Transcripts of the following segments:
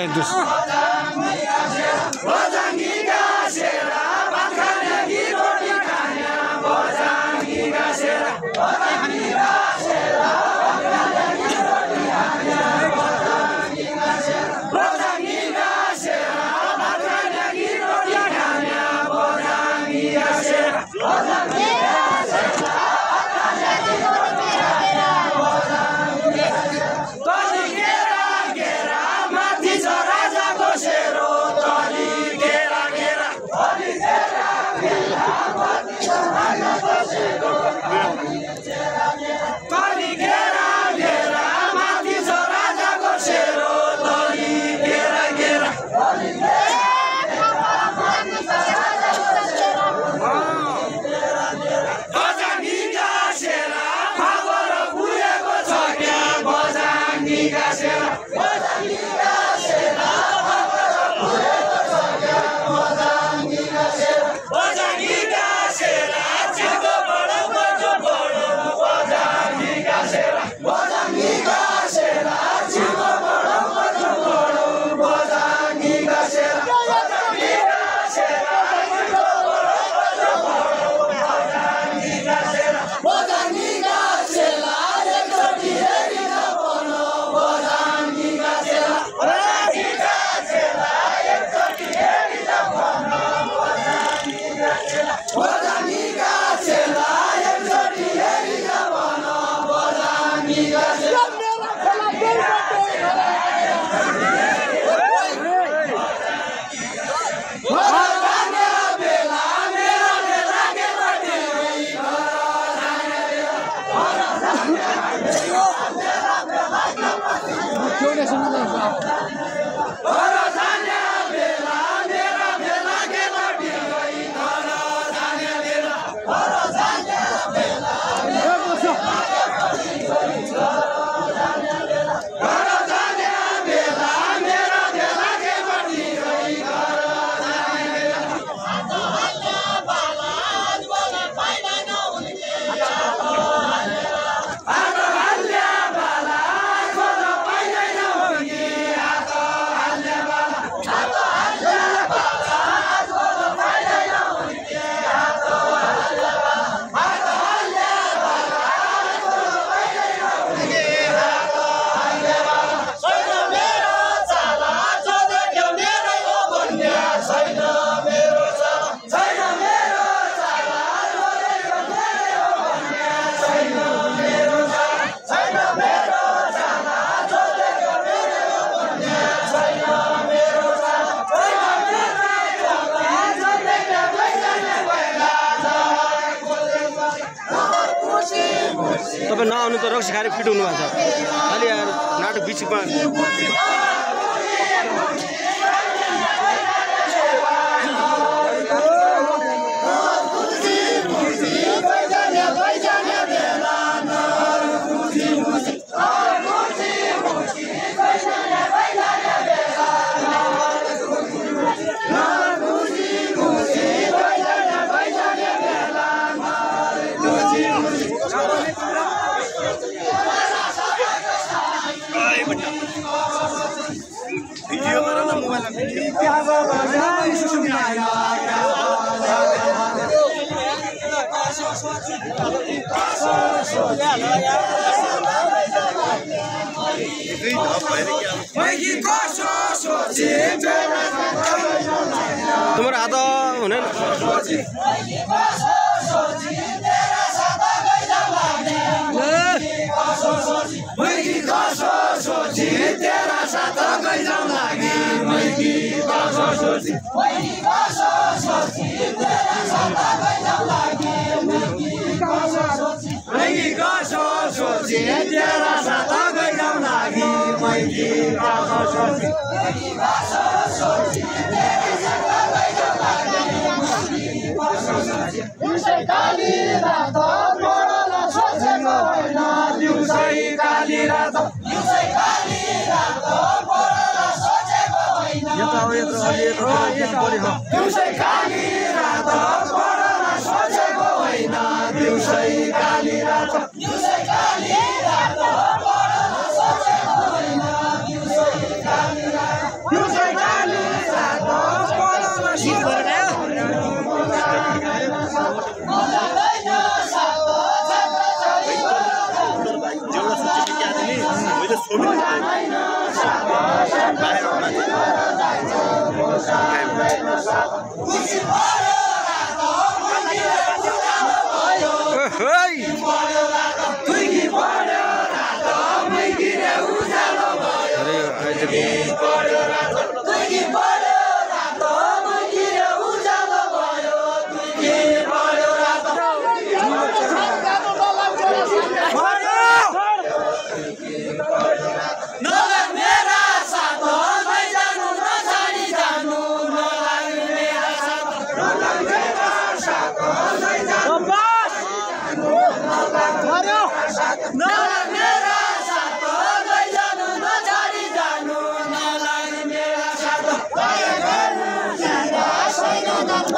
एक दुस तपाईं नआउनु त रक्सी खाएर फिट हुनु भएको छ अलि यार नाटक बिचमा तुम्हारा हाथ होने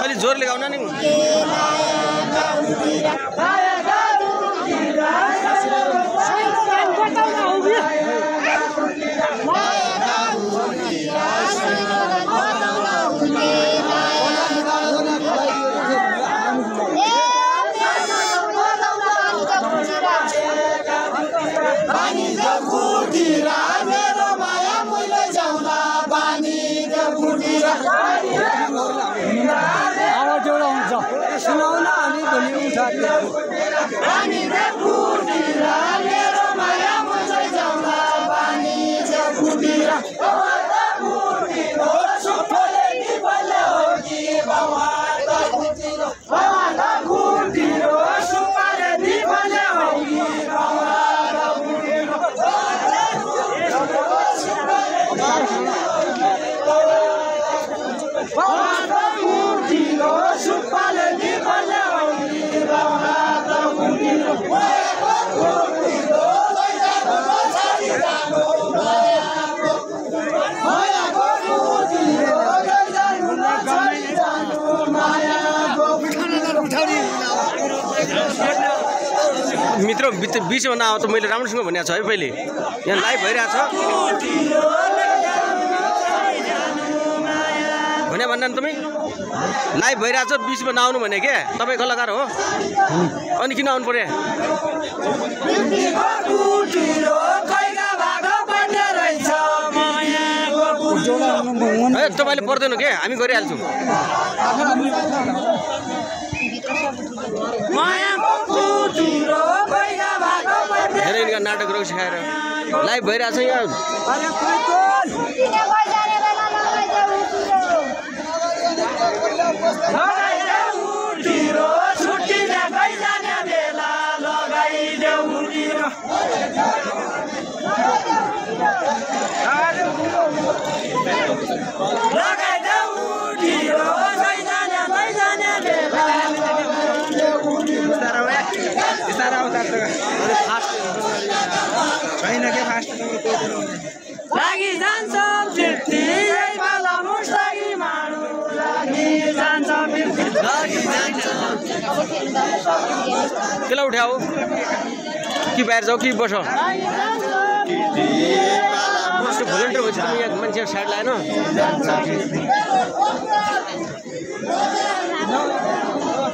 अलि जोरले गाउन नि आवाज एउटा हुन्छ सुनाउन अनि ध्वनि उठाएको मित्र बिचमा नआउ त मैले राम्रोसँग भनेको छु है पहिले यहाँ लाइभ भइरहेछ भने भन्दा नि तपाईँ लाइभ भइरहेछ बिचमा नआउनु भने के तपाईँ कलाकार हो अनि किन आउनु पर्यो तपाईँले पर्दैन के हामी गरिहाल्छौँ धेरै यिनका नाटकहरू सिकाएर लाइभ भइरहेछ यहाँ लागि जान्छ बिर्ती बाला मुस्ताकी माडु लागि जान्छ बिर्ती लागि जान्छ केलाई उठाऊ कि बाहिर जाऊ कि बस भोलिन्टियर भएपछि त यहाँ मान्छे साइड लाएन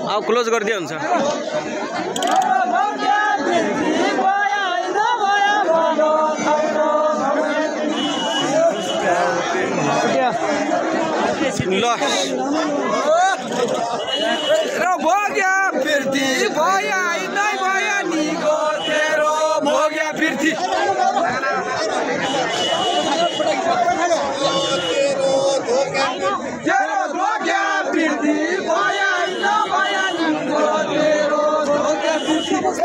अब क्लोज गरिदियो हुन्छ ल भोग्या फिर्ती भया नै भया निको तेरो भोग्या फिर्ती तेरो भोग्या फिर्ती भया नै भया निको तेरो भोग्या फिर्ती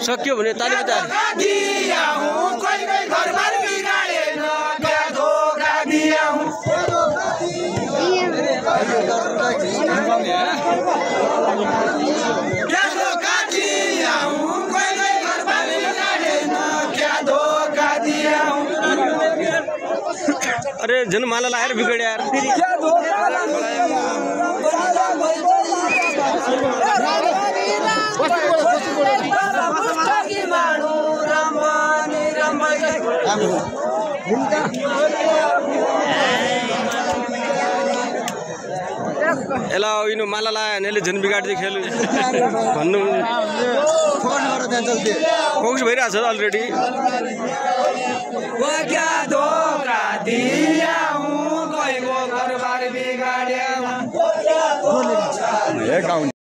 सक्यो भने ताली बजा अरे झन् माला लाएर बिगड्यो यार क्या धोखा एला इनो माला लायो भने झन् बिगाड्दै खेल भन्नु फोकस भइरहेको छ अलरेडी क्या धोखा दिया हूँ कोई वो घर बार बिगाड़िया